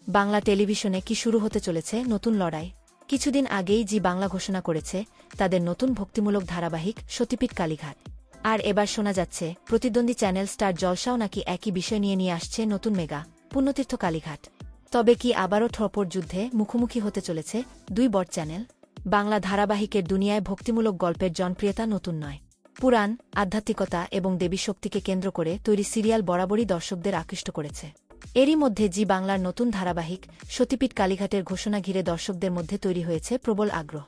বাংলা টেলিভিশনে কি শুরু হতে চলেছে নতুন লড়াই? কিছুদিন আগেই জি বাংলা ঘোষণা করেছে তাদের নতুন ভক্তিমূলক ধারাবাহিক সতীপীঠ কালীঘাট। আর এবার শোনা যাচ্ছে প্রতিদ্বন্দ্বী চ্যানেল স্টার জলসাও নাকি একই বিষয় নিয়ে আসছে নতুন মেগা পুণ্যতীর্থ কালীঘাট। তবে কি আবারও ঠোপর যুদ্ধে মুখোমুখি হতে চলেছে দুই বড় চ্যানেল? বাংলা ধারাবাহিকের দুনিয়ায় ভক্তিমূলক গল্পের জনপ্রিয়তা নতুন নয়। পুরাণ, আধ্যাত্মিকতা এবং দেবী শক্তিকে কেন্দ্র করে তৈরি সিরিয়াল বরাবরই দর্শকদের আকৃষ্ট করেছে। এরই মধ্যে জি বাংলার নতুন ধারাবাহিক সতীপীঠ কালীঘাটের ঘোষণা ঘিরে দর্শকদের মধ্যে তৈরি হয়েছে প্রবল আগ্রহ।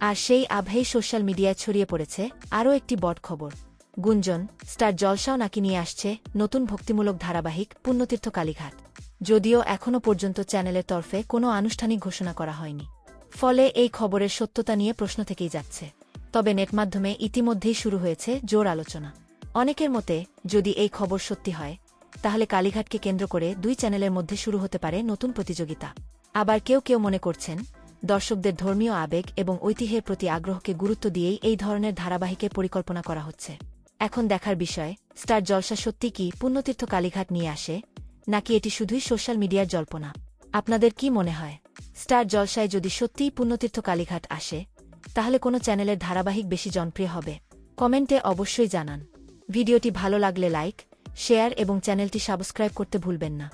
আর সেই আবহেই সোশ্যাল মিডিয়ায় ছড়িয়ে পড়েছে আরও একটি বড় খবর। গুঞ্জন, স্টার জলসাও নাকি নিয়ে আসছে নতুন ভক্তিমূলক ধারাবাহিক পুণ্যতীর্থ কালীঘাট। যদিও এখনও পর্যন্ত চ্যানেলের তরফে কোনো আনুষ্ঠানিক ঘোষণা করা হয়নি, ফলে এই খবরের সত্যতা নিয়ে প্রশ্ন থেকেই যাচ্ছে। তবে নেটমাধ্যমে ইতিমধ্যেই শুরু হয়েছে জোর আলোচনা। অনেকের মতে, যদি এই খবর সত্যি হয় তাহলে কালীঘাটকে কেন্দ্র করে দুই চ্যানেলের মধ্যে শুরু হতে পারে নতুন প্রতিযোগিতা। আবার কেউ কেউ মনে করছেন দর্শকদের ধর্মীয় আবেগ এবং ঐতিহ্যের প্রতি আগ্রহকে গুরুত্ব দিয়েই এই ধরনের ধারাবাহিকের পরিকল্পনা করা হচ্ছে। এখন দেখার বিষয়, স্টার জলসা সত্যি কি পুণ্যতীর্থ কালীঘাট নিয়ে আসে, নাকি এটি শুধুই সোশ্যাল মিডিয়ার জল্পনা? আপনাদের কি মনে হয়, স্টার জলসায় যদি সত্যিই পুণ্যতীর্থ কালীঘাট আসে তাহলে কোনো চ্যানেলের ধারাবাহিক বেশি জনপ্রিয় হবে? কমেন্টে অবশ্যই জানান। ভিডিওটি ভালো লাগলে লাইক, শেয়ার এবং চ্যানেলটি সাবস্ক্রাইব করতে ভুলবেন না।